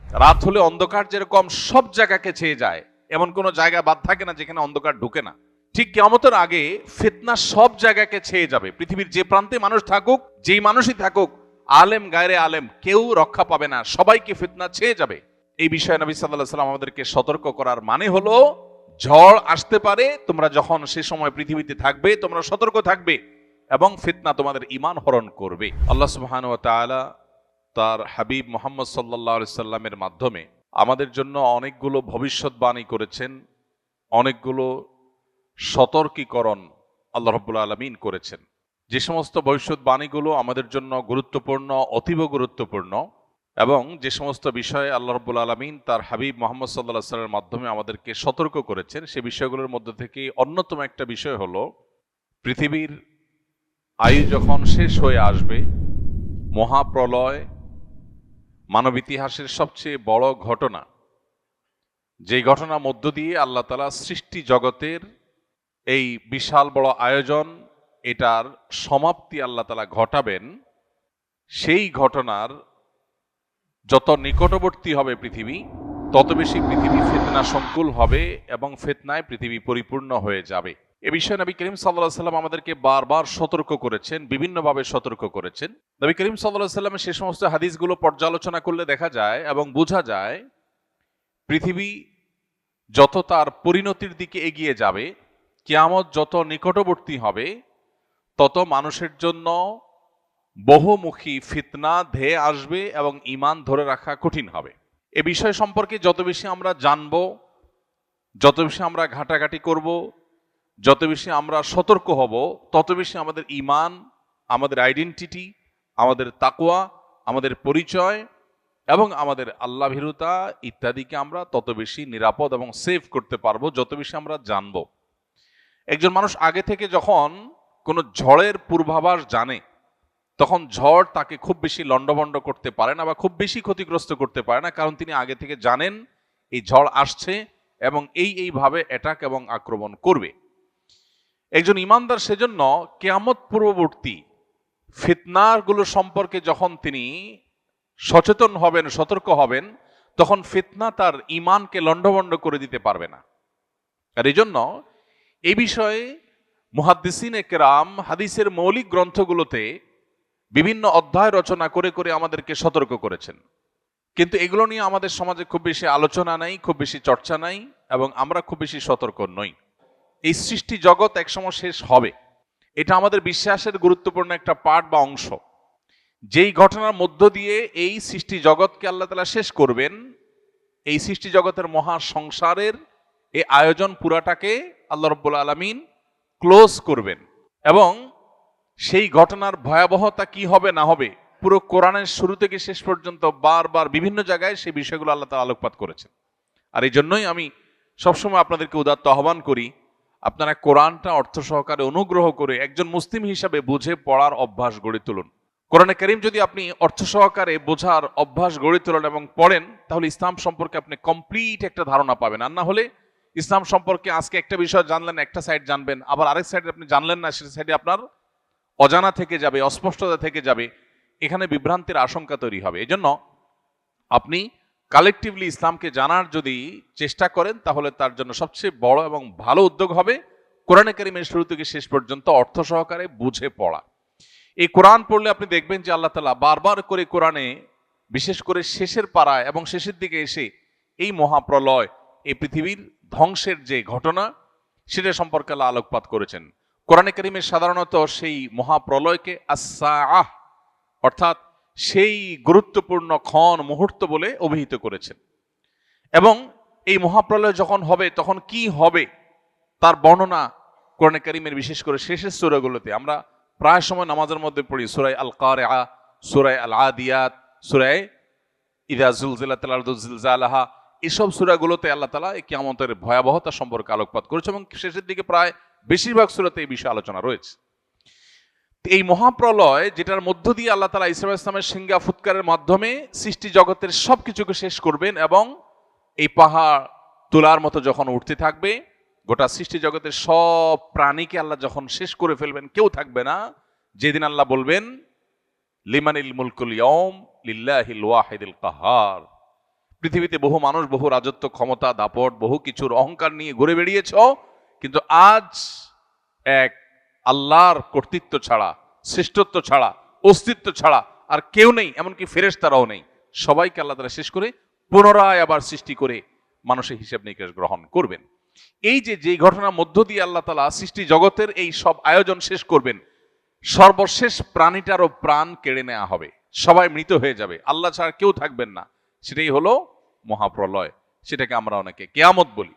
রাত হলে অন্ধকার যেরকম সব জায়গাকে ছেয়ে যায়, এমন কোনো জায়গা বাদ থাকে না যেখানে অন্ধকার ঢুকে না। ঠিক কিয়ামতের আগে ফিতনা সব জায়গাকে ছেয়ে যাবে। পৃথিবীর যে প্রান্তে মানুষ থাকুক, যেই মানুষই থাকুক, আলেম গায়রে আলেম, কেউ রক্ষা পাবে না, সবাইকে ফিতনা ছেয়ে যাবে। এই বিষয়ে নবী সাল্লাল্লাহু আলাইহি ওয়াসাল্লাম আমাদেরকে সতর্ক করার মানে হলো, ঝড় আসতে পারে, তোমরা যখন সে সময় পৃথিবীতে থাকবে তোমরা সতর্ক থাকবে, এবং ফিতনা তোমাদের ঈমান হরণ করবে। আল্লাহ সুবহানাহু ওয়া তাআলা তার হাবিব মুহাম্মদ সাল্লাল্লাহু আলাইহি সাল্লামের মাধ্যমে আমাদের জন্য অনেকগুলো ভবিষ্যৎবাণী করেছেন, অনেকগুলো সতর্কীকরণ আল্লাহ রাব্বুল আলামিন করেছেন। যে সমস্ত ভবিষ্যৎবাণীগুলো আমাদের জন্য গুরুত্বপূর্ণ, অতীব গুরুত্বপূর্ণ, এবং যে সমস্ত বিষয়ে আল্লাহ রাব্বুল আলামিন তার হাবিব মুহাম্মদ সাল্লাল্লাহু আলাইহি সাল্লামের মাধ্যমে আমাদেরকে সতর্ক করেছেন, সে বিষয়গুলোর মধ্যে থেকে অন্যতম একটা বিষয় হলো, পৃথিবীর আয়ু যখন শেষ হয়ে আসবে, মহাপ্রলয় মানব ইতিহাসের সবচেয়ে বড় ঘটনা, যেই ঘটনার মধ্য দিয়ে আল্লাহ তাআলা সৃষ্টি জগতের এই বিশাল বড় আয়োজন, এটার সমাপ্তি আল্লাহ তাআলা ঘটাবেন, সেই ঘটনার যত নিকটবর্তী হবে পৃথিবী, তত বেশি পৃথিবী ফিতনা সংকুল হবে এবং ফিতনায় পৃথিবী পরিপূর্ণ হয়ে যাবে। এ বিষয়ে নবী করিম সাল্লাল্লাহু আলাইহি সাল্লাম আমাদেরকে বারবার সতর্ক করেছেন, বিভিন্নভাবে সতর্ক করেছেন। নবী করিম সাল্লাল্লাহু আলাইহি সাল্লামের সে সমস্ত হাদিসগুলো পর্যালোচনা করলে দেখা যায় এবং বোঝা যায়, পৃথিবী যত তার পরিণতির দিকে এগিয়ে যাবে, কিয়ামত যত নিকটবর্তী হবে, তত মানুষের জন্য বহুমুখী ফিতনা ধেয়ে আসবে এবং ঈমান ধরে রাখা কঠিন হবে। এ বিষয় সম্পর্কে যত বেশি আমরা জানব, যত বেশি আমরা ঘাটাঘাটি করব, যত বেশি আমরা সতর্ক হব, তত বেশি আমাদের ঈমান, আমাদের আইডেন্টিটি, আমাদের তাকওয়া, আমাদের পরিচয় এবং আমাদের আল্লাহ ভীরুতা ইত্যাদিকে আমরা তত বেশি নিরাপদ এবং সেভ করতে পারবো, যত বেশি আমরা জানব। একজন মানুষ আগে থেকে যখন কোনো ঝড়ের পূর্বাভাস জানে, তখন ঝড় তাকে খুব বেশি লণ্ডভণ্ড করতে পারে না বা খুব বেশি ক্ষতিগ্রস্ত করতে পারে না, কারণ তিনি আগে থেকে জানেন এই ঝড় আসছে এবং এইভাবে অ্যাটাক এবং আক্রমণ করবে। একজন ইমানদার সেজন্য কিয়ামত পূর্ববর্তী ফিতনাগুলো সম্পর্কে যখন তিনি সচেতন হবেন, সতর্ক হবেন, তখন ফিতনা তার ঈমানকে লণ্ডভণ্ড করে দিতে পারবে না। আর এই জন্য এই বিষয়ে মুহাদ্দিসিনে কেরাম হাদিসের মৌলিক গ্রন্থগুলোতে বিভিন্ন অধ্যায় রচনা করে করে আমাদেরকে সতর্ক করেছেন, কিন্তু এগুলো নিয়ে আমাদের সমাজে খুব বেশি আলোচনা নাই, খুব বেশি চর্চা নাই, এবং আমরা খুব বেশি সতর্ক নই। এই সৃষ্টি জগৎ একসময় শেষ হবে, এটা আমাদের বিশ্বাসের গুরুত্বপূর্ণ একটা পার্ট বা অংশ। যেই ঘটনার মধ্য দিয়ে এই সৃষ্টি জগৎকে আল্লাহ তাআলা শেষ করবেন, এই সৃষ্টি জগতের মহা সংসারের এই আয়োজন পুরাটাকে আল্লাহ রাব্বুল আলামিন ক্লোজ করবেন, এবং সেই ঘটনার ভয়াবহতা কি হবে না হবে, পুরো কোরআনের শুরু থেকে শেষ পর্যন্ত বারবার বিভিন্ন জায়গায় সেই বিষয়গুলো আল্লাহ তাআলা আলোকপাত করেছেন। আর এই জন্যই আমি সবসময় আপনাদেরকে উদাত্ত আহ্বান করি, আপনারা কোরআনটা অর্থ সহকারে অনুগ্রহ করে একজন মুসলিম হিসাবে বুঝে পড়ার অভ্যাস গড়ে তুলুন। কোরআনে কারীম যদি আপনি অর্থ সহকারে বোঝার অভ্যাস গড়ে তোলেন এবং পড়েন, তাহলে ইসলাম সম্পর্কে আপনি কমপ্লিট একটা ধারণা পাবেন। আর না হলে ইসলাম সম্পর্কে আজকে একটা বিষয় জানলেন, একটা সাইড জানবেন, আবার আরেক সাইডে আপনি জানলেন না, সেটা সাইডে আপনার অজানা থেকে যাবে, অস্পষ্টতা থেকে যাবে, এখানে বিভ্রান্তির আশঙ্কা তৈরি হবে। এজন্য আপনি কালেকটিভলি ইসলামকে জানার যদি চেষ্টা করেন, তাহলে তার জন্য সবচেয়ে বড় এবং ভালো উদ্যোগ হবে কোরআনে কারীমের শুরু থেকে শেষ পর্যন্ত অর্থ সহকারে বুঝে পড়া। এই কোরআন পড়লে আপনি দেখবেন যে আল্লাহ তাআলা বারবার করে কোরআনে, বিশেষ করে শেষের পাড়ায় এবং শেষের দিকে এসে এই মহাপ্রলয়, এই পৃথিবীর ধ্বংসের যে ঘটনা, সেটা সম্পর্কে আল্লাহ আলোকপাত করেছেন। কোরআনে কারীমে সাধারণত সেই মহাপ্রলয়কে আস-সাআহ, অর্থাৎ সেই গুরুত্বপূর্ণ ক্ষণ, মুহূর্ত বলে অভিহিত করেছেন। এবং এই মহাপ্রলয় যখন হবে তখন কি হবে তার বর্ণনা কোরআনে কারীমের বিশেষ করে শেষের সূরাগুলোতে আমরা প্রায় সময় নামাজের মধ্যে পড়ি। সূরা আল কারিআ, সূরা আল আদিয়াত, সূরা ইযা যুলজিলাতিল আরদু জিলজালাহা, এসব সূরাগুলোতে আল্লাহ তাআলা এই কিয়ামতের ভয়াবহতা সম্পর্কে আলোকপাত করেছে, এবং শেষের দিকে প্রায় বেশিরভাগ সূরাতে এই বিষয়ে আলোচনা রয়েছে। এই মহাপ্রলয়, যেটার মধ্য দিয়ে আল্লাহ তাআলা ঈসা আলাইহিস সালামের সিংহা ফুৎকারের মাধ্যমে সৃষ্টি জগতের সবকিছুকে শেষ করবেন, এবং এই পাহাড় তুলার মতো যখন উঠতে থাকবে, গোটা সৃষ্টি জগতের সব প্রাণীকে আল্লাহ যখন শেষ করে ফেলবেন, কেউ থাকবে না, যেদিন আল্লাহ বলবেন লিমানিল মুলকুল ইয়াউম লিল্লাহিল ওয়াহিদিল কাহার, পৃথিবীতে বহু মানুষ বহু রাজত্ব, ক্ষমতা, দাপট, বহু কিছুর অহংকার নিয়ে ঘুরে বেরিয়েছ, কিন্তু আজ এক আল্লাহর কর্তৃত্ব ছাড়া, শ্রেষ্ঠত্ব ছাড়া, অস্তিত্ব ছাড়া আর কেউ নেই, এমনকি ফেরেশতারাও নেই। সবাইকে আল্লাহ তাআলা শেষ করে পুনরায় আবার সৃষ্টি করে মানুষের হিসাব নিকাশ গ্রহণ করবেন। এই যে ঘটনার মধ্য দিয়ে আল্লাহ তাআলা সৃষ্টি জগতের এই সব আয়োজন শেষ করবেন, সর্বশেষ প্রাণীটারও প্রাণ কেড়ে নেওয়া হবে, সবাই মৃত হয়ে যাবে, আল্লাহ ছাড়া কেউ থাকবেন না। সেটাই হলো মহাপ্রলয়, সেটাকে আমরা অনেকে কিয়ামত বলি।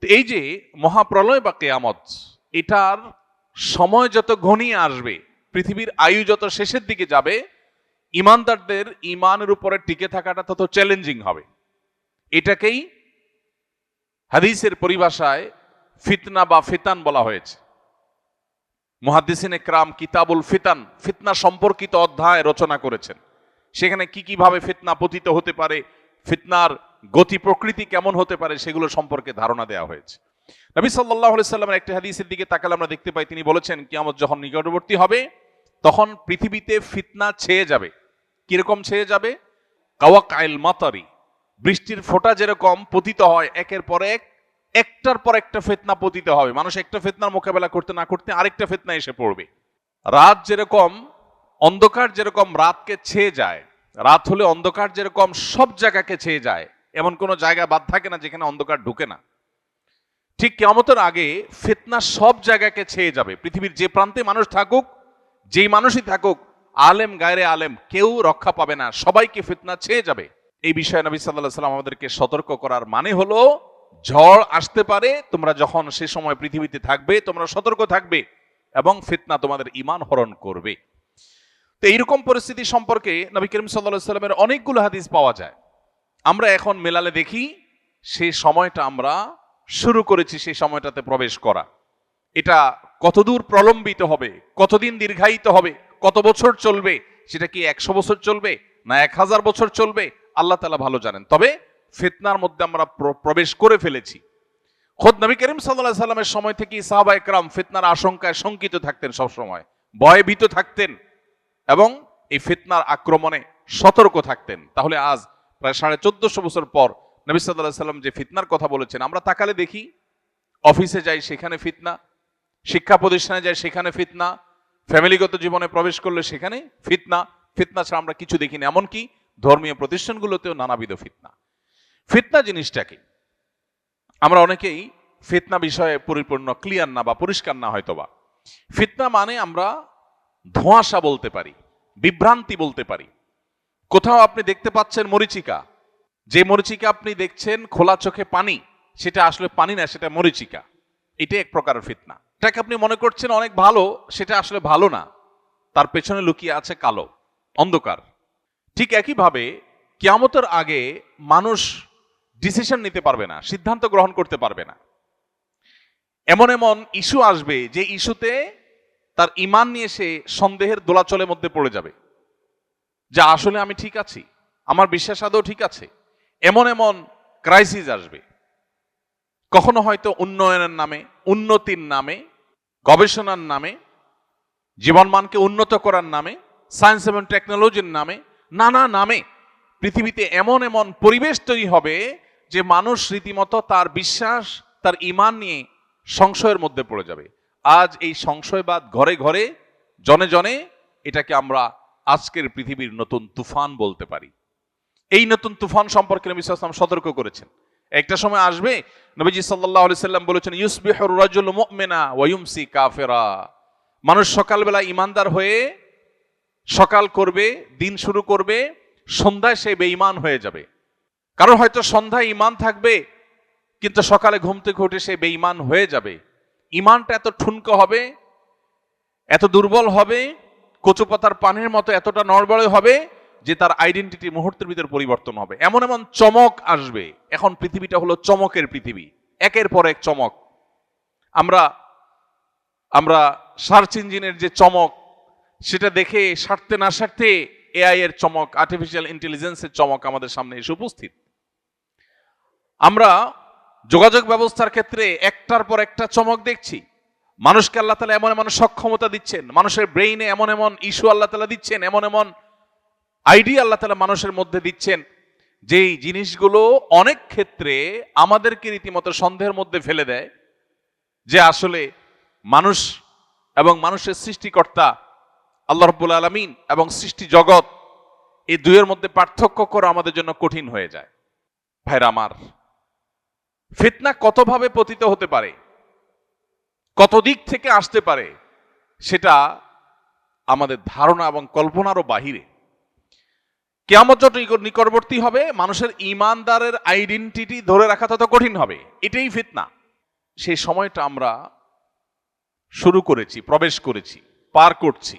তো এই যে মহাপ্রলয় বা কিয়ামত, এটার সময় যত ঘনিয়ে আসবে, পৃথিবীর আয়ু যত শেষের দিকে যাবে, ইমানদারদের ইমানের উপরে টিকে থাকাটা তত চ্যালেঞ্জিং হবে। এটাকেই হাদিসের পরিভাষায় ফিতনা বা ফিতান বলা হয়েছে। মুহাদ্দিসিনে কেরাম কিতাবুল ফিতান, ফিতনা সম্পর্কিত অধ্যায় রচনা করেছেন। সেখানে কি ভাবে ফিতনা পতিত হতে পারে, ফিতনার গতি প্রকৃতি কেমন হতে পারে, সেগুলো সম্পর্কে ধারণা দেওয়া হয়েছে। নবী সাল্লাল্লাহু আলাইহি সাল্লামের একটা হাদিসের দিকে তাকালে আমরা দেখতে পাই, তিনি বলেছেন কিয়ামত যখন নিকটবর্তী হবে তখন পৃথিবীতে ফিতনা ছেয়ে যাবে। কিরকম ছেয়ে যাবে? কাওয়াকাইল মাতারি, বৃষ্টির ফোঁটা যেরকম পতিত হয় একের পর এক, একটার পর একটা ফিতনা পতিত হবে। মানুষ একটা ফিতনার মোকাবেলা করতে না করতে আরেকটা ফিতনা এসে পড়বে। রাত যেরকম, অন্ধকার যেরকম রাতকে ছেয়ে যায়, রাত হলে অন্ধকার যেরকম সব জায়গাকে ছেয়ে যায়, এমন কোনো জায়গা বাদ থাকে না যেখানে অন্ধকার ঢুকে না। ঠিক কিয়ামতের আগে ফিতনা সব জায়গাকে ছেয়ে যাবে। পৃথিবীর যে প্রান্তে মানুষ থাকুক, যেই মানুষই থাকুক, আলেম গায়রে আলেম, কেউ রক্ষা পাবে না, সবাইকে ফিতনা ছেয়ে যাবে। এই বিষয়ে নবী সাল্লাল্লাহু আলাইহি ওয়াসাল্লাম আমাদেরকে সতর্ক করার মানে হলো, ঝড় আসতে পারে, তোমরা যখন সে সময় পৃথিবীতে থাকবে তোমরা সতর্ক থাকবে এবং ফিতনা তোমাদের ঈমান হরণ করবে। তো এইরকম পরিস্থিতি সম্পর্কে নবী করিম সাল্লাল্লাহু আলাইহি ওয়াসাল্লামের অনেকগুলো হাদিস পাওয়া যায়। আমরা এখন মেলালে দেখি সেই সময়টা আমরা শুরু করেছি, সেই সময়টাতে প্রবেশ করা। এটা কতদূর প্রলম্বিত হবে, কতদিন দীর্ঘায়িত হবে, কত বছর চলবে, সেটা কি 100 বছর চলবে না 1000 বছর চলবে, আল্লাহ তাআলা ভালো জানেন। তবে ফিতনার মধ্যে আমরা প্রবেশ করে ফেলেছি। খোদ নবী করিম সাল্লাল্লাহু আলাইহি ওয়াসাল্লামের সময় থেকে সাহাবায়ে কেরাম ফিতনার আশঙ্কায় শঙ্কিত থাকতেন, সব সময় ভয়ভীত থাকতেন এবং এই ফিতনার আক্রমণে সতর্ক থাকতেন। তাহলে আজ প্রায় 1450 বছর পর নবী সাল্লাল্লাহু আলাইহি ওয়াসাল্লাম যে ফিতনার কথা বলেছেন, আমরা তাকালে দেখি অফিসে যাই সেখানে ফিতনা, শিক্ষা প্রতিষ্ঠানে যাই সেখানে ফিতনা, ফ্যামিলিগত জীবনে প্রবেশ করলে সেখানে ফিতনা। ফিতনা ছাড়া আমরা কিছু দেখি না, এমনকি ধর্মীয় প্রতিষ্ঠানগুলোতেও নানাবিধ ফিতনা। ফিতনা জিনিসটা কি? আমরা অনেকেই ফিতনা বিষয়ে পরিপূর্ণ ক্লিয়ার না বা পরিষ্কার না হয়তোবা। ফিতনা মানে আমরা ধোঁয়াশা বলতে পারি, বিভ্রান্তি বলতে পারি। কোথাও আপনি দেখতে পাচ্ছেন মরিচিকা, যে মরিচিকা আপনি দেখছেন খোলা চোখে পানি, সেটা আসলে পানি না, সেটা মরিচিকা। এটা এক প্রকারের ফিতনা। এটাকে আপনি মনে করছেন অনেক ভালো, সেটা আসলে ভালো না, তার পেছনে লুকিয়ে আছে কালো অন্ধকার। ঠিক একইভাবে কিয়ামতের আগে মানুষ ডিসিশন নিতে পারবে না, সিদ্ধান্ত গ্রহণ করতে পারবে না। এমন এমন ইস্যু আসবে যে ইস্যুতে তার ঈমান নিয়ে সে সন্দেহের দোলাচলের মধ্যে পড়ে যাবে, যা আসলে আমি ঠিক আছি, আমার বিশ্বাস আদৌ ঠিক আছে। এমন এমন ক্রাইসিস আসবে, কখনো হয়তো উন্নয়নের নামে, উন্নতির নামে, গবেষণার নামে, জীবনমানকে উন্নত করার নামে, সায়েন্স এবং টেকনোলজির নামে, নানা নামে পৃথিবীতে এমন এমন পরিবেশ তৈরি হবে যে মানুষ রীতিমতো তার বিশ্বাস, তার ঈমান নিয়ে সংশয়ের মধ্যে পড়ে যাবে। আজ এই সংশয়বাদ ঘরে ঘরে, জনে জনে, এটাকে আমরা আজকের পৃথিবীর নতুন তুফান বলতে পারি। এই নতুন তুফান সম্পর্কে নবী সাল্লাল্লাহু আলাইহি ওয়াসাল্লাম সতর্ক করেছেন। একটা সময় আসবে, নবীজি সাল্লাল্লাহু আলাইহি সাল্লাম বলেছেন, ইউসবিহুর রাজুলু মুমিনা ওয়া ইউমসি কাফিরা। মানুষ সকালবেলা ঈমানদার হয়ে সকাল করবে, দিন শুরু করবে, সন্ধ্যায় সে বেঈমান হয়ে যাবে। কারণ হয়তো সন্ধ্যায় ঈমান থাকবে কিন্তু সকালে ঘুম থেকে উঠে সে বেঈমান হয়ে যাবে। ঈমানটা এত ঠুনকো হবে, এত দুর্বল হবে, কচু পাতার পানির মতো এতটা নড়বড়ে হবে যে তার আইডেন্টিটি মুহূর্তের ভিতর পরিবর্তন হবে। এমন এমন চমক আসবে। এখন পৃথিবীটা হলো চমকের পৃথিবী, একের পর এক চমক। আমরা সার্চ ইঞ্জিনের যে চমক, সেটা দেখে সারতে না সারতে এআই এর চমক, আর্টিফিশিয়াল ইন্টেলিজেন্সের চমক আমাদের সামনে এসে উপস্থিত। আমরা যোগাযোগ ব্যবস্থার ক্ষেত্রে একটার পর একটা চমক দেখছি। মানুষকে আল্লাহ তাআলা এমন এমন সক্ষমতা দিচ্ছেন, মানুষের ব্রেইনে এমন এমন ইস্যু আল্লাহ তাআলা দিচ্ছেন, এমন এমন আইডিয়া আল্লাহ তাআলা মানুষের মধ্যে দিচ্ছেন, যেই জিনিসগুলো অনেক ক্ষেত্রে আমাদেরকে রীতিমতো সন্দেহের মধ্যে ফেলে দেয় যে আসলে মানুষ এবং মানুষের সৃষ্টিকর্তা আল্লাহ রাব্বুল আলামিন এবং সৃষ্টি জগৎ, এই দুইয়ের মধ্যে পার্থক্য করা আমাদের জন্য কঠিন হয়ে যায়। ভাইরা আমার, ফিতনা কতভাবে পতিত হতে পারে, কত দিক থেকে আসতে পারে, সেটা আমাদের ধারণা এবং কল্পনারও বাহিরে। কিয়ামত যত নিকটবর্তী হবে, মানুষের ঈমানদারের আইডেন্টিটি ধরে রাখা তত কঠিন হবে। এটাই ফিতনা। সেই সময়টা আমরা শুরু করেছি, প্রবেশ করেছি, পার করছি।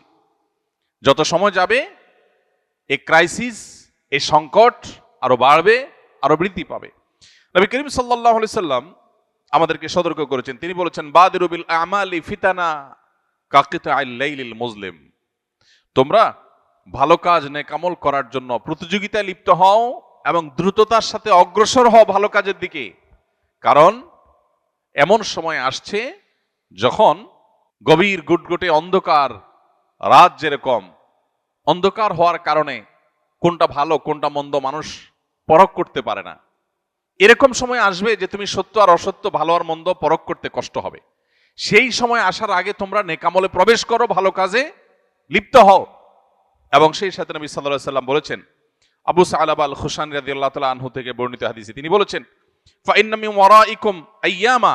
যত সময় যাবে এই ক্রাইসিস, এই সংকট আরো বাড়বে, আরো বৃদ্ধি পাবে। নবী করিম সাল্লাল্লাহু আলাইহি সাল্লাম আমাদেরকে সতর্ক করেছেন। তিনি বলেছেন, বাদিরু বিল আমালি ফিতানা কাকিতাইল লাইলিল মুজলিম। তোমরা ভালো কাজ নেকামল করার জন্য প্রতিযোগিতায় লিপ্ত হও এবং দ্রুততার সাথে অগ্রসর হও ভালো কাজের দিকে। কারণ এমন সময় আসছে যখন গভীর গুটগুটে অন্ধকার রাত যেরকম অন্ধকার হওয়ার কারণে কোনটা ভালো কোনটা মন্দ মানুষ পরখ করতে পারে না, এরকম সময় আসবে যে তুমি সত্য আর অসত্য, ভালো আর মন্দ পরখ করতে কষ্ট হবে। সেই সময় আসার আগে তোমরা নেকামলে প্রবেশ করো, ভালো কাজে লিপ্ত হও। এবং সেই সাথে নবী সাল্লাল্লাহু আলাইহি সাল্লাম বলেছেন, আবু সা'লাবা আল খুশানি রাদিয়াল্লাহু তাআলা আনহু থেকে বর্ণিত হাদিসে তিনি বলেছেন, ফা ইন্না মিন ওয়ারাইকুম আইয়ামা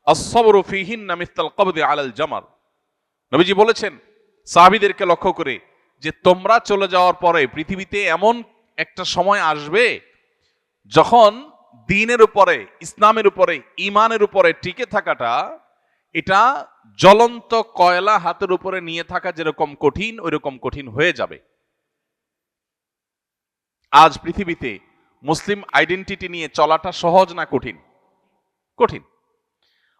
আস-সাবরু ফীহিন্না মিসলাল কবদি আলাল জামার। নবীজি বলেছেন সাহাবীদেরকে লক্ষ্য করে যে তোমরা চলে যাওয়ার পরে পৃথিবীতে এমন একটা সময় আসবে যখন দ্বীনের উপরে, ইসলামের উপরে, ঈমানের উপরে টিকে থাকাটা এটা জ্বলন্ত কয়লা হাতের উপরে নিয়ে থাকা যেরকম কঠিন, ওইরকম কঠিন হয়ে যাবে। আজ পৃথিবীতে মুসলিম আইডেন্টিটি নিয়ে চলাটা সহজ না কঠিন? কঠিন।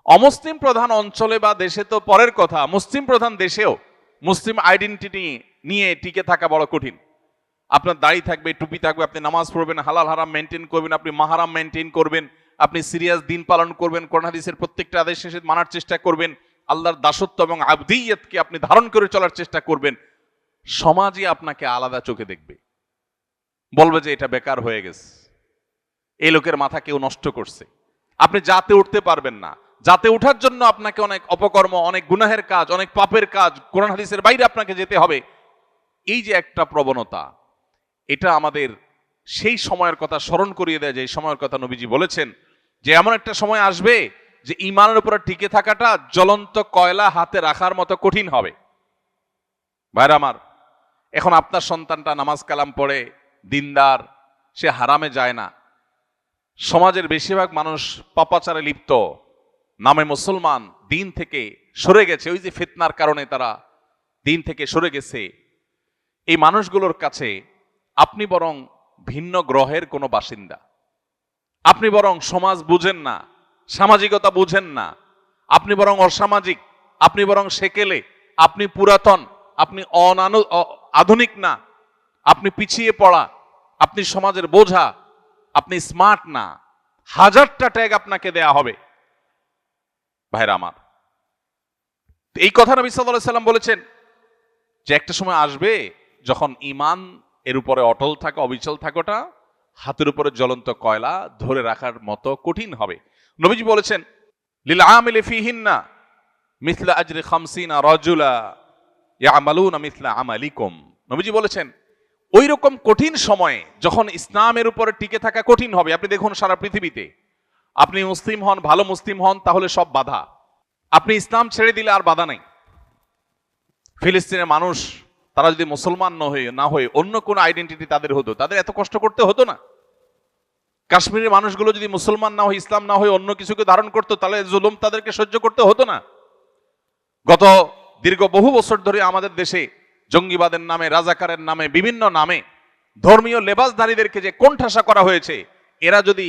অমুসলিম প্রধান অঞ্চলে বা দেশে তো পরের কথা, মুসলিম প্রধান দেশেও মুসলিম আইডেন্টিটি নিয়ে টিকে থাকা বড় কঠিন। আপনার দাড়ি থাকবে, টুপি থাকবে, আপনি নামাজ পড়বেন, হালাল হারাম মেনটেন করবেন, আপনি মাহারাম মেনটেন করবেন, আপনি সিরিয়াস দিন পালন করবেন, কোরআন হাদিসের প্রত্যেকটা আদেশ শেষে মানার চেষ্টা করবেন, আল্লাহর দাসত্ব এবং আবদিয়তকে আপনি ধারণ করে চলার চেষ্টা করবেন। সমাজই আপনাকে আলাদা চোখে দেখবে, বলবে যে এটা বেকার হয়ে গেছে, এই লোকের মাথা কেউ নষ্ট করছে। আপনি জাতে উঠতে পারবেন না। জাতে ওঠার জন্য আপনাকে অনেক অপকর্ম, অনেক গুনাহের কাজ, অনেক পাপের কাজ, কোরআন হাদিসের বাইরে আপনাকে যেতে হবে। এই যে একটা প্রবণতা, এটা আমাদের সেই সময়ের কথা স্মরণ করিয়ে দেয় যে এই সময়ের কথা নবীজি বলেছেন যে এমন একটা সময় আসবে যে ঈমানের উপরে টিকে থাকাটা জ্বলন্ত কয়লা হাতে রাখার মতো কঠিন হবে। ভাইরা আমার, এখন আপনার সন্তানটা নামাজ কালাম পড়ে, দিনদার, সে হারামে যায় না। সমাজের বেশিরভাগ মানুষ পাপাচারে লিপ্ত, নামে মুসলমান, দিন থেকে সরে গেছে। ওই যে ফিতনার কারণে তারা দিন থেকে সরে গেছে। এই মানুষগুলোর কাছে আপনি বরং ভিন্ন গ্রহের কোনো বাসিন্দা। আপনি বরং সমাজ বুঝেন না, সামাজিকতা বুঝেন না, আপনি বরং অসামাজিক, আপনি বরং সেকেলে, আপনি পুরাতন, আপনি আধুনিক না, আপনি পিছিয়ে পড়া, আপনি সমাজের বোঝা, আপনি স্মার্ট না। হাজারটা ট্যাগ আপনাকে দেয়া হবে। ভাইরা আমার, এই কথা নবী সাল্লাল্লাহু আলাইহি সাল্লাম বলেছেন যে একটা সময় আসবে যখন ঈমান এর উপরে অটল থাকা, অবিচল থাকাটা হাতের উপরে জ্বলন্ত কয়লা ধরে রাখার মতো কঠিন হবে। নবীজি বলেছেন, লিল আমিলি ফিহিন্না মিসলা আজরি 50 রাজুলা ইয়ামালুনা মিসলা আমালিকুম। নবীজি বলেছেন ওই রকম কঠিন সময়ে যখন ইসলামের উপরে টিকে থাকা কঠিন হবে। আপনি দেখুন সারা পৃথিবীতে, আপনি মুসলিম হন, ভালো মুসলিম হন, তাহলে সব বাধা। আপনি ইসলাম ছেড়ে দিলে আর বাধা নেই। ফিলিস্তিনের মানুষ তারা যদি মুসলমান না হয়ে অন্য কোন আইডেন্টিটি তাদের হতো, তাদের এত কষ্ট করতে হতো না। কাশ্মীরের মানুষগুলো যদি মুসলমান না হয়ে, ইসলাম না হয়ে অন্য কিছুকে ধারণ করতো, তাহলে জুলুম তাদেরকে সহ্য করতে হতো না। গত দীর্ঘ বহু বছর ধরে আমাদের দেশে জঙ্গিবাদের নামে, রাজাকারের নামে, বিভিন্ন নামে ধর্মীয় লেবাসধারীদেরকে যে কোণঠাসা করা হয়েছে, এরা যদি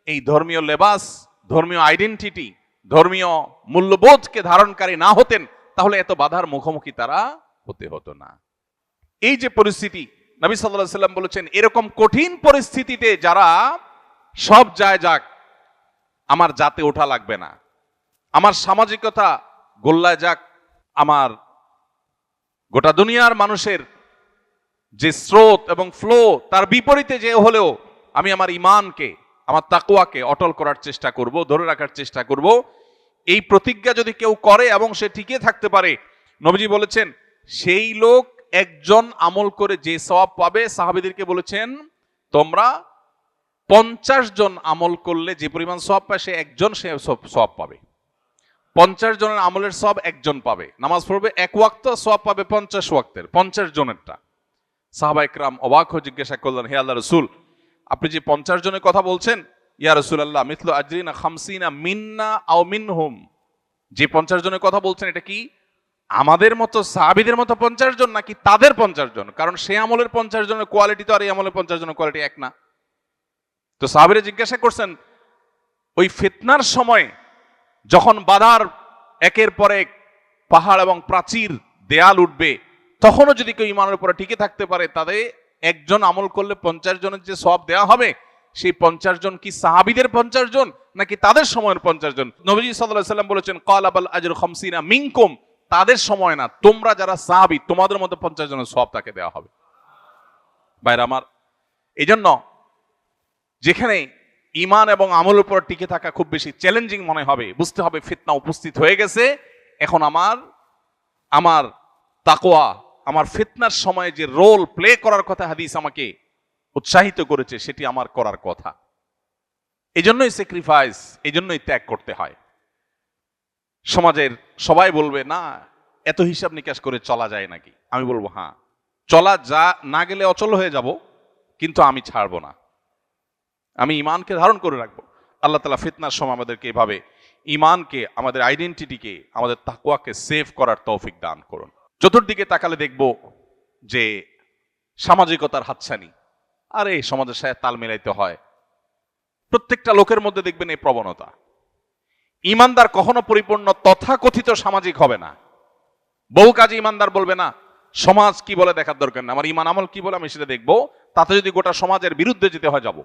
এই ধর্মীয় লেবাস, ধর্মীয় আইডেন্টিটি, ধর্মীয় মূল্যবোধকে ধারণকারী না হতেন, তাহলে এত বাধার মুখোমুখি তারা হতে হতো না। এই যে পরিস্থিতি, নবী সাল্লাল্লাহু আলাইহি সাল্লাম বলেছেন এরকম কঠিন পরিস্থিতিতে যারা সব যায় যাক, আমার জাতে ওঠা লাগবে না, আমার সামাজিকতা গোল্লায় যাক, আমার গোটা দুনিয়ার মানুষের যে স্রোত এবং ফ্লো তার বিপরীতে যে হলেও আমি আমার ঈমানকে, আমার তাকওয়াকে অটল করার চেষ্টা করব, ধরে রাখার চেষ্টা করব। এই প্রতিজ্ঞা যদি কেউ করে এবং সে টিকে থাকতে পারে, নবীজি বলেছেন সেই লোক একজন আমল করে যে সওয়াব পাবে, সাহাবীদেরকে বলেছেন তোমরা 50 জন আমল করলে যে পরিমাণ সওয়াব পায়, সে একজন সে সওয়াব পাবে। 50 জনের আমলের সওয়াব একজন পাবে। নামাজ পড়বে এক ওয়াক্ত, সওয়াব পাবে 50 ওয়াক্তের, 50 জনেরটা। সাহাবা একরাম অবাক হয়ে জিজ্ঞাসা করলেন, হে আল্লাহ রাসূল, আপনি যে 50 জনের কথা বলছেন, ইয়া রাসূলুল্লাহ মিথলু আজরিনা খামসিনা মিন্না আও মিনহুম, যে 50 জনের কথা বলছেন এটা কি আমাদের মতো সাহাবীদের মতো 50 জন নাকি তাদের 50 জন? কারণ সে আমলের 50 জনের কোয়ালিটি তো আর এই আমলের 50 জনের কোয়ালিটি এক না। তো সাহাবীরা জিজ্ঞাসা করছেন, ওই ফিতনার সময় যখন বাধার একের পর এক পাহাড় এবং প্রাচীর দেয়াল উঠবে, তখনও যদি কেউ ঈমানের উপরে টিকে থাকতে পারে, তাদের একজন আমল করলে 50 জনের যে সওয়াব দেওয়া হবে, সেই 50 জন কি সাহাবীদের 50 জন নাকি তাদের সময়ের 50 জন? নবীজি সাল্লাল্লাহু আলাইহি ওয়াসাল্লাম বলেছেন, ক্বালা বাল আজরু খামসিনা মিনকুম, তাদের সময় না, তোমরা যারা সাহাবী তোমাদের মধ্যে 50 জনের সওয়াব তাকে দেওয়া হবে। ভাইরা আমার, এইজন্য যেখানে ঈমান এবং আমলের উপর টিকে থাকা খুব বেশি চ্যালেঞ্জিং মনে হবে, বুঝতে হবে ফিতনা উপস্থিত হয়ে গেছে। এখন আমার তাকওয়া, আমার ফিতনার সময় যে রোল প্লে করার কথা হাদিস আমাকে উৎসাহিত করেছে, সেটি আমার করার কথা। এজন্যই স্যাক্রিফাইস, এজন্যই ত্যাগ করতে হয়। সমাজের সবাই বলবে না এত হিসাব নিকাশ করে চলা যায় নাকি? আমি বলবো হ্যাঁ, চলা যা না গেলে অচল হয়ে যাব, কিন্তু আমি ছাড়বো না, আমি ঈমানকে ধারণ করে রাখবো। আল্লাহ তাআলা ফিতনার সময় আমাদেরকে এভাবে ঈমানকে, আমাদের আইডেন্টিটিকে, আমাদের তাকওয়াকে সেভ করার তৌফিক দান করুন। চতুর্দিকে তাকালে দেখব যে সামাজিকতার হাতছানি, আরে সমাজের সাথে তাল মিলাইতে হয়, প্রত্যেকটা লোকের মধ্যে দেখবেন এই প্রবণতা। ঈমানদার কখনো পরিপূর্ণ তথাকথিত সামাজিক হবে না। বহু কাজে ঈমানদার বলবে না সমাজ কি বলে দেখার দরকার না, আমার ঈমান আমল কি বলে আমি সেটা দেখবো, তাতে যদি গোটা সমাজের বিরুদ্ধে যেতে হয় যাব।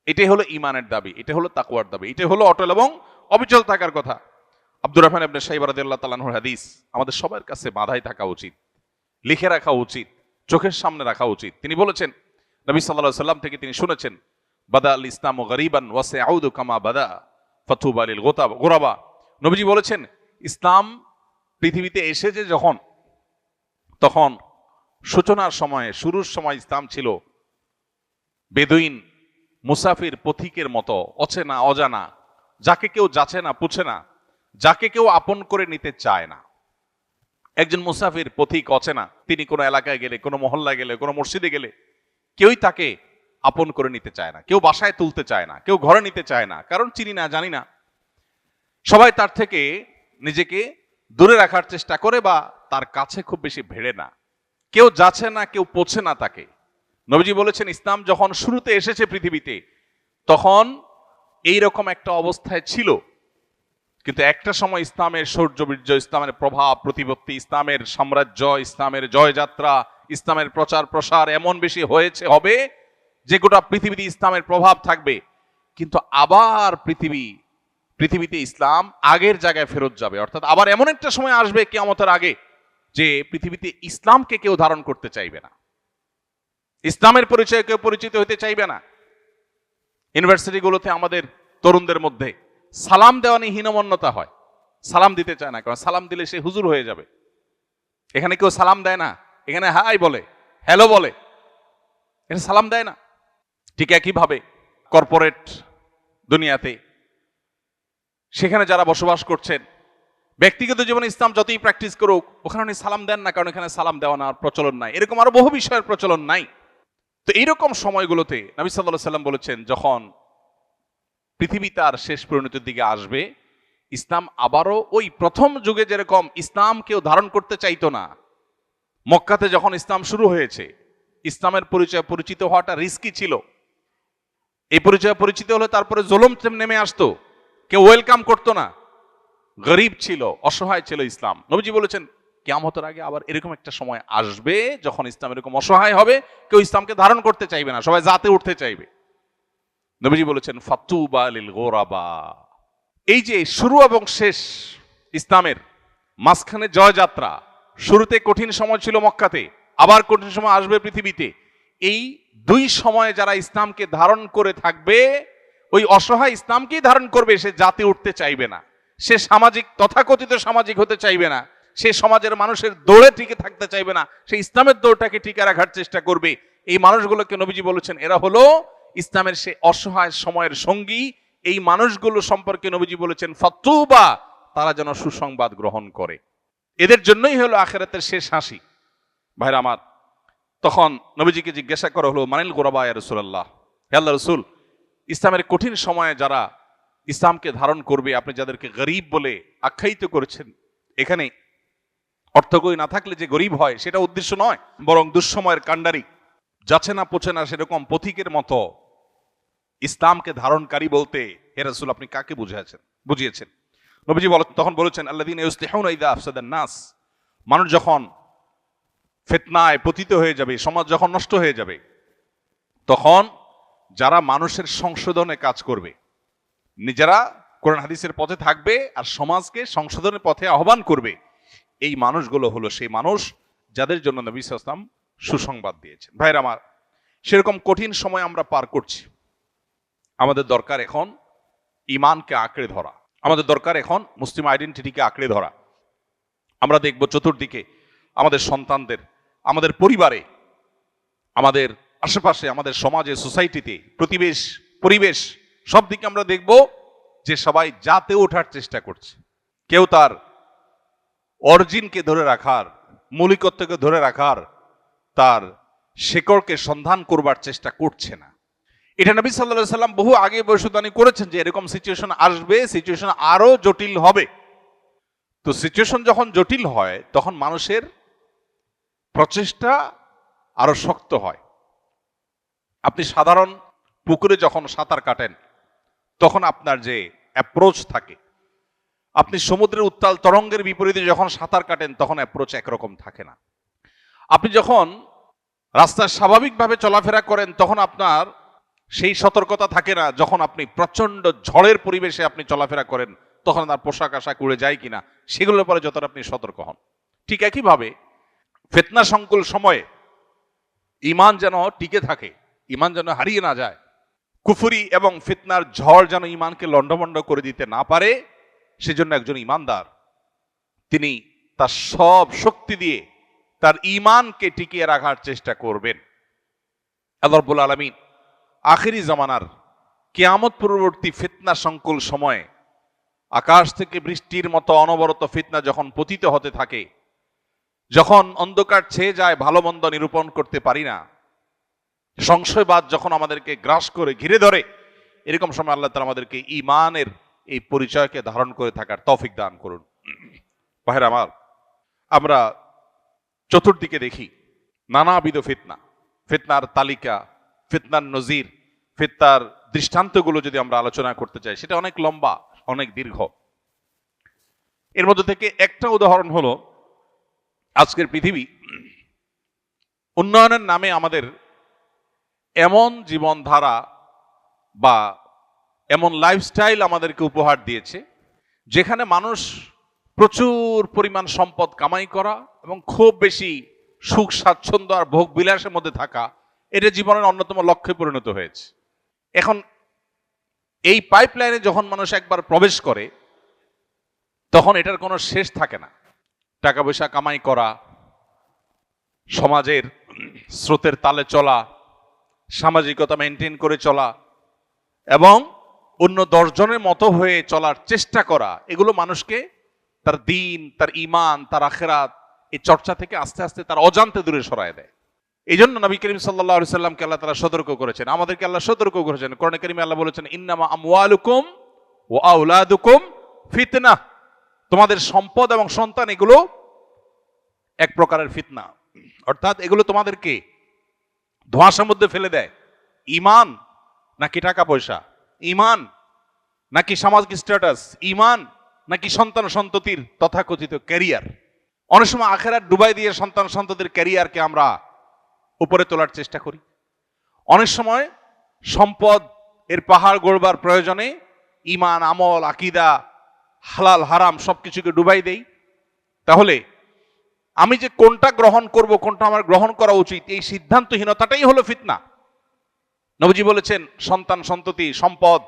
এটাই হলো ঈমানের দাবি, এটা হলো তাকওয়ার দাবি, এটা হলো অটল এবং অবিচল থাকার কথা। আব্দুর রহমান ইবনে শাইবা রাদিয়াল্লাহু তাআলা আনহুর হাদিস আমাদের সবার কাছে বাঁধাই থাকা উচিত, লিখে রাখা উচিত, চোখের সামনে রাখা উচিত। তিনি বলেছেন, নবী সাল্লাল্লাহু আলাইহি সাল্লাম থেকে তিনি শুনেছেন, বাদা আল ইসলামু গরিবান ওয়া সায়াউদু কামা বাদা ফাতুবা লিল গুরাবা। নবীজি বলেছেন, ইসলাম পৃথিবীতে এসেছে যখন, তখন সূচনার সময়ে, শুরুর সময় ইসলাম ছিল বেদুইন, মুসাফির, পথিকের মতো, অচেনা অজানা, যাকে কেউ যাচে না পুছে না, যাকে কেউ আপন করে নিতে চায় না। একজন মুসাফির, পথিক, অচেনা, তিনি কোনো এলাকায় গেলে, কোনো মহল্লায় গেলে, কোনো মসজিদে গেলে কেউই তাকে আপন করে নিতে চায় না, কেউ বাসায় তুলতে চায় না, কেউ ঘরে নিতে চায় না, কারণ চিনি না, জানি না। সবাই তার থেকে নিজেকে দূরে রাখার চেষ্টা করে বা তার কাছে খুব বেশি ভেড়ে না, কেউ যাচ্ছে না, কেউ পোছে না তাকে। নবীজি বলেছেন, ইসলাম যখন শুরুতে এসেছে পৃথিবীতে, তখন এইরকম একটা অবস্থায় ছিল, কিন্তু একটা সময় ইসলামের শৌর্যবীর্য, ইসলামের প্রভাব প্রতিপত্তি, ইসলামের সাম্রাজ্য, ইসলামের জয়যাত্রা, ইসলামের প্রচার প্রসার এমন বেশি হবে যে গোটা পৃথিবীতে ইসলামের প্রভাব থাকবে। কিন্তু আবার পৃথিবীতে ইসলাম আগের জায়গায় ফেরত যাবে, অর্থাৎ আবার এমন একটা সময় আসবে কিয়ামতের আগে যে পৃথিবীতে ইসলামকে কেউ ধারণ করতে চাইবে না, ইসলামের পরিচয়ে কেউ পরিচিত হতে চাইবে না। ইউনিভার্সিটিগুলোতে আমাদের তরুণদের মধ্যে সালাম দেওয়া নিয়ে হীনমন্যতা হয়, সালাম দিতে চায় না, কারণ সালাম দিলে সে হুজুর হয়ে যাবে। এখানে কেউ সালাম দেয় না, এখানে হাই বলে, হ্যালো বলে, এখানে সালাম দেয় না। ঠিক একইভাবে কর্পোরেট দুনিয়াতে, সেখানে যারা বসবাস করছেন, ব্যক্তিগত জীবনে ইসলাম যতই প্র্যাকটিস করুক, ওখানে উনি সালাম দেন না, কারণ এখানে সালাম দেওয়া না প্রচলন নাই। এরকম আরো বহু বিষয়ের প্রচলন নাই। তো এইরকম সময়গুলোতে নবী সাল্লাল্লাহু আলাইহি সাল্লাম বলেছেন, যখন পৃথিবী তার শেষ পরিণতির দিকে আসবে, ইসলাম আবারও ওই প্রথম যুগে যেরকম ইসলাম কেউ ধারণ করতে চাইতো না, মক্কাতে যখন ইসলাম শুরু হয়েছে, ইসলামের পরিচয় পরিচিত হওয়াটা রিস্কি ছিল। এই পরিচয় পরিচিত হলে তারপরে জুলুম নেমে আসতো, কেউ ওয়েলকাম করতো না, গরিব ছিল, অসহায় ছিল ইসলাম। নবীজি বলেছেন, কিয়ামতের আগে আবার এরকম একটা সময় আসবে যখন ইসলাম এরকম অসহায় হবে, কেউ ইসলামকে ধারণ করতে চাইবে না, সবাই জাতে উঠতে চাইবে। নবীজি বলেছেন, ফাতুবা লিল গুরাবা। এই যে শুরু এবং শেষ ইসলামের, মাঝখানে জয়যাত্রা, শুরুতে কঠিন সময় ছিল মক্কাতে, আবার কঠিন সময় আসবে পৃথিবীতে, এই দুই সময়ে যারা ইসলামকে ধারণ করে থাকবে, ওই অসহায় ইসলামকেই ধারণ করবে, সে জাতি উঠতে চাইবে না, সে সামাজিক তথাকথিত সামাজিক হতে চাইবে না, সে সমাজের মানুষের দৌড়ে টিকে থাকতে চাইবে না, সে ইসলামের দৌড়টাকে টিকে রাখার চেষ্টা করবে। এই মানুষগুলোকে নবীজি বলেছেন এরা হলো ইসলামের সে অসহায় সময়ের সঙ্গী। এই মানুষগুলো সম্পর্কে নবীজি বলেছেন ফাতুবা, তারা যেন সুসংবাদ গ্রহণ করে, এদের জন্যই হলো আখিরাতের শেষ হাসি। ভাইরা আমার, তখন নবীজিকে জিজ্ঞাসা করা হলো মানিল গোরাবা ইয়া রাসূলুল্লাহ, হে আল্লাহর রাসূল, ইসলামের কঠিন সময়ে যারা ইসলামকে ধারণ করবে, আপনি যাদেরকে গরীব বলে আখ্যায়িত করেছেন, এখানে অর্থকরী না থাকলে যে গরীব হয় সেটা উদ্দেশ্য নয়, বরং দুঃসময়ের কাণ্ডারি, যাচ্ছে না পোছে না সেরকম পথিকের মতো ইসলামকে ধারণকারী বলতে হে রাসূল আপনি কাকে বুঝিয়েছেন? নবীজি তখন বলেছেন আল্লাযীনা ইউসলিহুনা ইযা আফসাদান নাস, মানুষ যখন ফিতনায় পতিত হয়ে যাবে, সমাজ যখন নষ্ট হয়ে যাবে, তখন যারা মানুষের সংশোধনে কাজ করবে, নিজেরা কোরআন হাদিসের পথে থাকবে আর সমাজকে সংশোধনের পথে আহ্বান করবে, এই মানুষগুলো হলো সেই মানুষ যাদের জন্য নবী সাল্লাল্লাহু আলাইহি ওয়াসাল্লাম সুসংবাদ দিয়েছেন। ভাইরা আমার, সেরকম কঠিন সময় আমরা পার করছি। আমাদের দরকার এখন ঈমানকে আঁকড়ে ধরা, আমাদের দরকার এখন মুসলিম আইডেন্টিটিকে আঁকড়ে ধরা। আমরা দেখব চতুর্দিকে আমাদের সন্তানদের, আমাদের পরিবারে, আমাদের আশেপাশে, আমাদের সমাজে, সোসাইটিতে, পরিবেশ সব দিকে আমরা দেখব যে সবাই জাতে ওঠার চেষ্টা করছে। কেউ তার অরিজিনকে ধরে রাখার, মৌলিকত্বকে ধরে রাখার, তার শেকড়কে সন্ধান করবার চেষ্টা করছে না। এটা নবী সাল্লাল্লাহু আলাইহি সাল্লাম বহু আগে ভবিষ্যদ্বাণী করেছেন যে এরকম সিচুয়েশন আসবে, সিচুয়েশন আরো জটিল হবে। তো সিচুয়েশন যখন জটিল হয় তখন মানুষের প্রচেষ্টা আরো শক্ত হয়। আপনি সাধারণ পুকুরে যখন সাঁতার কাটেন তখন আপনার যে অ্যাপ্রোচ থাকে, আপনি সমুদ্রের উত্তাল তরঙ্গের বিপরীতে যখন সাঁতার কাটেন তখন অ্যাপ্রোচ একরকম থাকে না। আপনি যখন রাস্তায় স্বাভাবিকভাবে চলাফেরা করেন তখন আপনার সেই সতর্কতা থাকে না। যখন আপনি প্রচন্ড ঝড়ের পরিবেশে আপনি চলাফেরা করেন তখন আপনার পোশাক আশাক উড়ে যায় কিনা সেগুলোর পরে যতটা আপনি সতর্ক হন। ঠিক একইভাবে ফিতনা সংকুল সময়ে ঈমান যেন টিকে থাকে, ঈমান যেন হারিয়ে না যায়, কুফরি এবং ফিতনার ঝড় যেন ঈমানকে লণ্ডভণ্ড করে দিতে না পারে, সেজন্য একজন ঈমানদার তিনি তার সব শক্তি দিয়ে তার ঈমানকে টিকিয়ে রাখার চেষ্টা করবেন। আল্লাহ রাব্বুল আলামিন আখিরি জামানার কিয়ামত পূর্ববর্তী ফিতনা সংকুল সময়ে আকাশ থেকে বৃষ্টির মতো অনবরত ফিতনা যখন পতিত হতে থাকে, যখন অন্ধকার ছেয়ে যায়, ভালো মন্দ নিরূপণ করতে পারি না, সংশয়বাদ যখন আমাদেরকে গ্রাস করে ঘিরে ধরে, এরকম সময় আল্লাহ তাআলা আমাদেরকে ঈমানের এই পরিচয়কে ধারণ করে থাকার তৌফিক দান করুন। ভাইরা আমার, আমরা চতুর্দিকে দেখি নানাবিধ ফিতনা, ফিতনার তালিকা, ফিতনার নজির, ফিতনার দৃষ্টান্তগুলো যদি আমরা আলোচনা করতে চাই সেটা অনেক লম্বা, অনেক দীর্ঘ। এর মধ্যে থেকে একটা উদাহরণ হলো আজকের পৃথিবী উন্নয়নের নামে আমাদের এমন জীবনধারা বা এমন লাইফস্টাইল আমাদেরকে উপহার দিয়েছে যেখানে মানুষ প্রচুর পরিমাণ সম্পদ কামাই করা এবং খুব বেশি সুখ স্বাচ্ছন্দ্য আর ভোগ বিলাসের মধ্যে থাকা, এটা জীবনের অন্যতম লক্ষ্যে পরিণত হয়েছে। এখন এই পাইপলাইনে যখন মানুষ একবার প্রবেশ করে তখন এটার কোনো শেষ থাকে না। টাকা পয়সা কামাই করা, সমাজের স্রোতের তালে চলা, সামাজিকতা মেনটেন করে চলা এবং অন্য 10 জনের মতো হয়ে চলার চেষ্টা করা, এগুলো মানুষকে তার দ্বীন, তার ঈমান, তার আখিরাত এই চর্চা থেকে আস্তে আস্তে তার অজান্তে দূরে সরায় দেয়। এই জন্য নবী করিম সাল্লাল্লাহু আলাইহি সাল্লামকে আল্লাহ তাআলা সতর্ক করেছেন, আমাদেরকে আল্লাহ সতর্ক করেছেন। কোরআনে কারিমে আল্লাহ বলেছেন ইন্নামা আমওয়ালুকুম ওয়া আওলাদুকুম ফিতনা, তোমাদের সম্পদ এবং সন্তান এগুলো এক প্রকারের ফিতনা, অর্থাৎ এগুলো তোমাদেরকে ধোঁয়াশার মধ্যে ফেলে দেয়। ঈমান নাকি টাকা পয়সা, ঈমান নাকি সামাজিক স্ট্যাটাস, ঈমান নাকি সন্তান সন্ততির তথাকথিত ক্যারিয়ার। অনেক সময় আখিরাত ডুবাই দিয়ে সন্তান সন্ততির ক্যারিয়ারকে আমরা উপরে তোলার চেষ্টা করি। অনেক সময় সম্পদ এর পাহাড় গড়বার প্রয়োজনে ঈমান, আমল, আকীদা, হালাল হারাম সবকিছুকে ডুবাই দেই। তাহলে আমি যে কোনটা গ্রহণ করব, কোনটা আমার গ্রহণ করা উচিত, এই সিদ্ধান্তহীনতাটাই হলো ফিতনা। নবীজি বলেছেন, সন্তান সন্ততি সম্পদ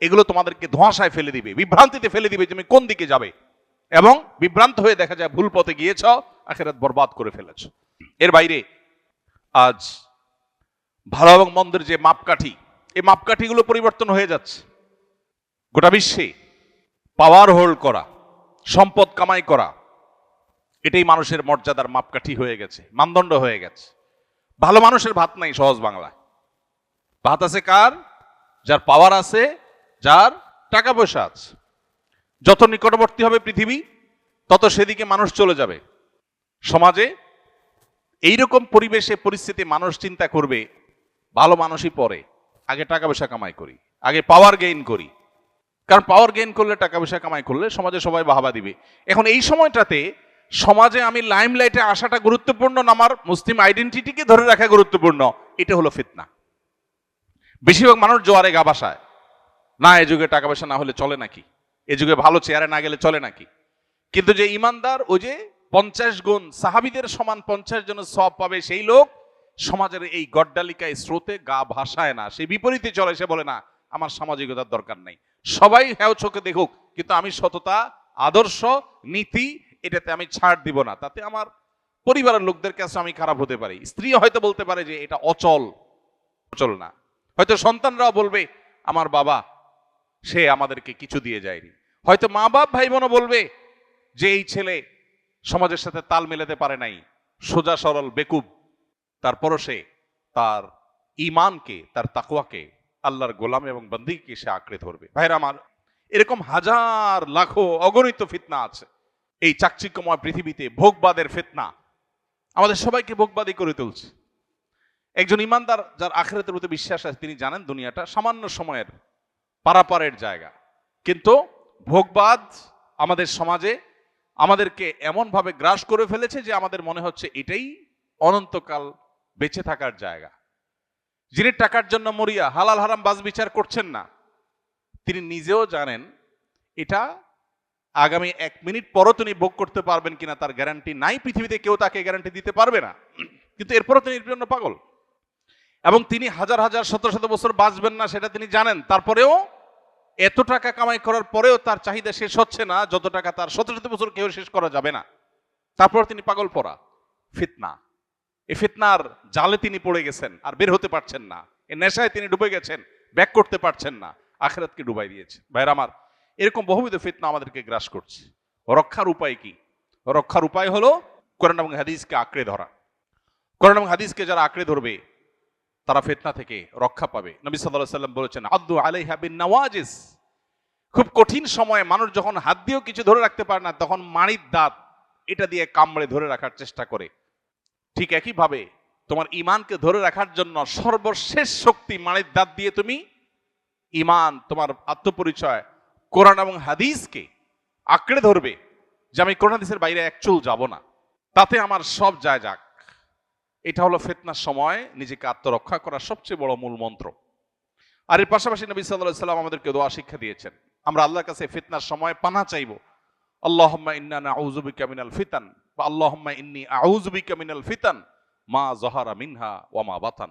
এগুলো তোমাদেরকে ধোঁয়াশায় ফেলে দিবে, বিভ্রান্তিতে ফেলে দিবে, তুমি কোন দিকে যাবে, এবং বিভ্রান্ত হয়ে দেখা যায় ভুল পথে গিয়েছ, আখিরাত বরবাদ করে ফেলেছ। এর বাইরে আজ ভালো এবং মন্দের যে মাপকাঠি, এই মাপকাঠিগুলো পরিবর্তন হয়ে যাচ্ছে। গোটা বিশ্বে পাওয়ার হোল্ড করা, সম্পদ কামাই করা, এটাই মানুষের মর্যাদার মাপকাঠি হয়ে গেছে, মানদণ্ড হয়ে গেছে। ভালো মানুষের ভাত নাই, সহজ বাংলায়। ভাত আছে কার? যার পাওয়ার আছে, যার টাকা পয়সা আছে। যত নিকটবর্তী হবে পৃথিবী, তত সেদিকে মানুষ চলে যাবে। সমাজে এইরকম পরিবেশে পরিস্থিতি মানুষ চিন্তা করবে, ভালো মানুষই পরে, আগে টাকা পয়সা কামাই করি, আগে পাওয়ার গেইন করি। কারণ পাওয়ার গেইন করলে, টাকা পয়সা কামাই করলে সমাজে সবাই বাহাবা দিবে। এখন এই সময়টাতে সমাজে আমি লাইমলাইটে আসাটা গুরুত্বপূর্ণ না আমার মুসলিম আইডেন্টিটিকে ধরে রাখা গুরুত্বপূর্ণ, এটা হলো ফিতনা। বেশিরভাগ মানুষ জোয়ারে গা ভাসায়, না এ যুগে টাকা পয়সা না হলে চলে নাকি, এ যুগে ভালো চেয়ারে না গেলে চলে নাকি। কিন্তু যে ইমানদার, ওই যে 50 গুণ সাহাবীদের সমান 50 জনের সওয়াব পাবে, সেই লোক সমাজের এই গড্ডালিকায় স্রোতে গা ভাসায় না, সে বিপরীতে চলে। সে বলে না, আমার সামাজিকতার দরকার নাই, সবাই হ্যাঁ চোখে দেখুক, কিন্তু আমি সততা, আদর্শ, নীতি এটাতে আমি ছাড় দিব না, তাতে আমার পরিবারের লোকদের কাছে আমি খারাপ হতে পারি। স্ত্রী হয়তো বলতে পারে যে এটা অচল, অচল না। হয়তো সন্তানরাও বলবে, আমার বাবা সে আমাদেরকে কিছু দিয়ে যায়নি। হয়তো মা বাপ ভাই বোনও বলবে যে এই ছেলে সমাজের সাথে তাল মেলাতে পারে নাই, সোজা সরল বেকুব, তারপরও সে তার ঈমানকে, তার তাকওয়াকে, আল্লাহর গোলাম এবং বন্দীকে সে আঁকড়ে ধরবে। ভাইরা আমার, এরকম হাজার লাখো অগণিত ফিতনা আছে এই চাকচিক্যময় পৃথিবীতে। ভোগবাদের ফিতনা আমাদের সবাইকে ভোগবাদী করে তুলছে। একজন ইমানদার যার আখিরাতের প্রতি বিশ্বাস আছে, তিনি জানেন দুনিয়াটা সামান্য সময়ের পারাপারের জায়গা। কিন্তু ভোগবাদ আমাদের সমাজে আমাদেরকে এমন ভাবে গ্রাস করে ফেলেছে যে আমাদের মনে হচ্ছে এটাই অনন্তকাল বেঁচে থাকার জায়গা। যিনি টাকার জন্য মরিয়া হালাল হারাম বাজ বিচার করছেন না, তিনি নিজেও জানেন এটা আগামী 1 মিনিট পরও তিনি ভোগ করতে পারবেন কিনা তার গ্যারান্টি নাই, পৃথিবীতে কেউ তাকে গ্যারান্টি দিতে পারবে না। কিন্তু এরপরও তিনি এর জন্য পাগল, এবং তিনি হাজার হাজার শত শত বছর বাঁচবেন না সেটা তিনি জানেন। তারপরেও এত টাকা কামাই করার পরেও তার চাহিদা শেষ হচ্ছে না, যত টাকা তার শত শত বছর কেউ শেষ করা যাবে না। তারপর তিনি পাগল পড়া ফিতনা, এই ফিতনার জালে তিনি পড়ে গেছেন, আর বের হতে পারছেন না। এই নেশায় তিনি ডুবে গেছেন, ব্যাক করতে পারছেন না, আখিরাতকে ডুবাই দিয়েছে। ভাইরা আমার, এরকম বহুবিধ ফিতনা আমাদেরকে গ্রাস করছে। রক্ষার উপায় কি? রক্ষার উপায় হলো কোরআন এবং হাদিসকে আঁকড়ে ধরা। কোরআন এবং হাদিসকে যারা আঁকড়ে ধরবে তারা ফিতনা থেকে রক্ষা পাবে। নবী সাল্লাল্লাহু আলাইহি ওয়াসাল্লাম বলেছেন, আদ্দু আলাইহা বিন নওয়াজিস। খুব কঠিন সময়ে মানুষ যখন হাত দিয়েও কিছু ধরে রাখতে পারে না, তখন মাড়ির দাঁত এটা দিয়ে কামড়ে ধরে রাখার চেষ্টা করে। ঠিক একই ভাবে তোমার ঈমানকে ধরে রাখার জন্য সর্বশেষ শক্তি মাড়ির দাঁত দিয়ে তুমি ঈমান, তোমার আত্মপরিচয়, কোরআন এবং হাদিসকে আঁকড়ে ধরবে যে আমি কোরআন হাদিসের বাইরে এক চুল যাব না, তাতে আমার সব যায় যাক। এটা হলো ফিতনার সময় নিজেকে আত্মরক্ষা করার সবচেয়ে বড় মূল মন্ত্র। আর এর পাশাপাশি নবী সাল্লাল্লাহু আলাইহি ওয়াসাল্লাম আমাদেরকে দোয়া শিক্ষা দিয়েছেন, আমরা আল্লাহর কাছে ফিতনার সময় পানাহ চাইবো। আল্লাহুম্মা ইন্না নাউযু বিকা মিনাল ফিতান বা আল্লাহুম্মা ইন্নী আউযু বিকা মিনাল ফিতান মা যাহারা মিনহা ওয়া মা বাতান।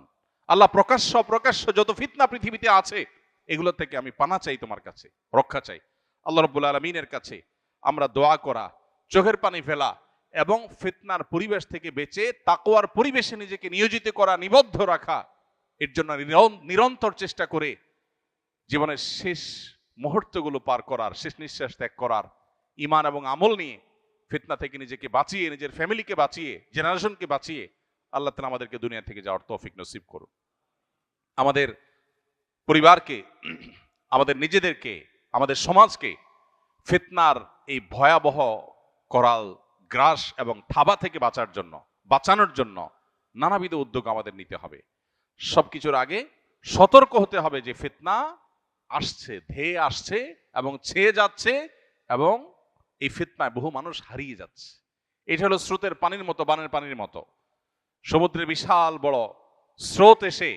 আল্লাহ, প্রকাশ্য যত ফিতনা পৃথিবীতে আছে এগুলো থেকে আমি পানাহ চাই, তোমার কাছে রক্ষা চাই। আল্লাহ রাব্বুল আলামিনের কাছে আমরা দোয়া করা, চোখের পানি ফেলা এবং ফিতনার পরিবেশ থেকে বেঁচে তাকওয়ার পরিবেশে নিজেকে নিয়োজিত করা, নিবদ্ধ রাখা, এর জন্য নিরন্তর চেষ্টা করে জীবনের শেষ মুহূর্তগুলো পার করার, শেষ নিঃশ্বাস ত্যাগ করার, ঈমান এবং আমল নিয়ে ফিতনা থেকে নিজেকে বাঁচিয়ে, নিজের ফ্যামিলিকে বাঁচিয়ে, জেনারেশনকে বাঁচিয়ে আল্লাহ তাআলা আমাদেরকে দুনিয়া থেকে যাওয়ার তৌফিক নসিব করুন। আমাদের পরিবারকে, আমাদের নিজেদেরকে, আমাদের সমাজকে ফিতনার এই ভয়াবহ করাল গ্রাস এবং থাবা থেকে বাঁচানোর জন্য নানাবিধ উদ্যোগ আমাদের নিতে হবে। সবকিছুর আগে সতর্ক হতে হবে যে ফিতনা আসছে, ধেয়ে আসছে এবং ছেয়ে যাচ্ছে, এবং এই ফিতনায় বহু মানুষ হারিয়ে যাচ্ছে। এটা হলো স্রোতের পানির মতো, বানের পানির মতো। সমুদ্রের বিশাল বড় স্রোত এসে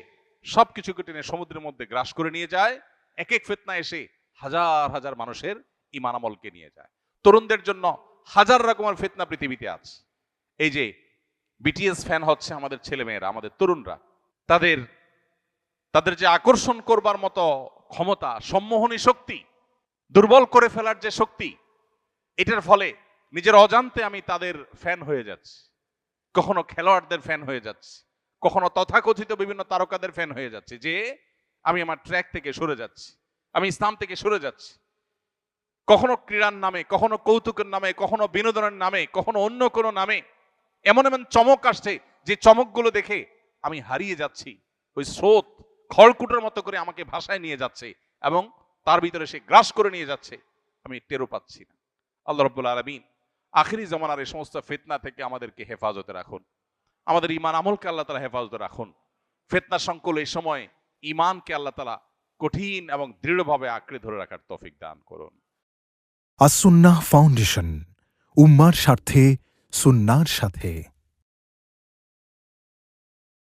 সবকিছুকে টেনে সমুদ্রের মধ্যে গ্রাস করে নিয়ে যায়। এক এক ফিতনা এসে হাজার হাজার মানুষের ঈমান আমলকে নিয়ে যায়। তরুণদের জন্য হাজার রকমের ফিতনা পৃথিবীতে আছে। এই যে বিটিএস ফ্যান হচ্ছে আমাদের ছেলেমেয়েরা, আমাদের তরুণরা, তাদের যে আকর্ষণ করবার মতো ক্ষমতা, সম্মোহনী শক্তি, দুর্বল করে ফেলার যে শক্তি, এটার ফলে নিজের অজান্তে আমি তাদের ফ্যান হয়ে যাচ্ছি। কখনো খেলোয়াড়দের ফ্যান হয়ে যাচ্ছি, কখনো তথাকথিত বিভিন্ন তারকাদের ফ্যান হয়ে যাচ্ছি, যে আমি আমার ট্র্যাক থেকে সরে যাচ্ছি, আমি ইসলাম থেকে সরে যাচ্ছি। কখনো ক্রীড়ার নামে, কখনো কৌতুকের নামে, কখনো বিনোদনের নামে, কখনো অন্য কোনো নামে এমন এমন চমক আসছে যে চমকগুলো দেখে আমি হারিয়ে যাচ্ছি। ওই স্রোত খড়কুটোর মতো করে আমাকে ভাষায় নিয়ে যাচ্ছে এবং তার ভিতরে সে গ্রাস করে নিয়ে যাচ্ছে, আমি টেরও পাচ্ছি না। আল্লাহ রাব্বুল আলামিন আখিরি জামানার এই সমস্ত ফিতনা থেকে আমাদেরকে হেফাজতে রাখুন, আমাদের ঈমান আমলকে আল্লাহ তাআলা হেফাজতে রাখুন। ফিতনা সংকুল এই সময় ঈমানকে আল্লাহ তাআলা কঠিন এবং দৃঢ়ভাবে আঁকড়ে ধরে রাখার তৌফিক দান করুন। আসুন্নাহ ফাউন্ডেশন, উম্মার স্বার্থে সুন্নাহর সাথে।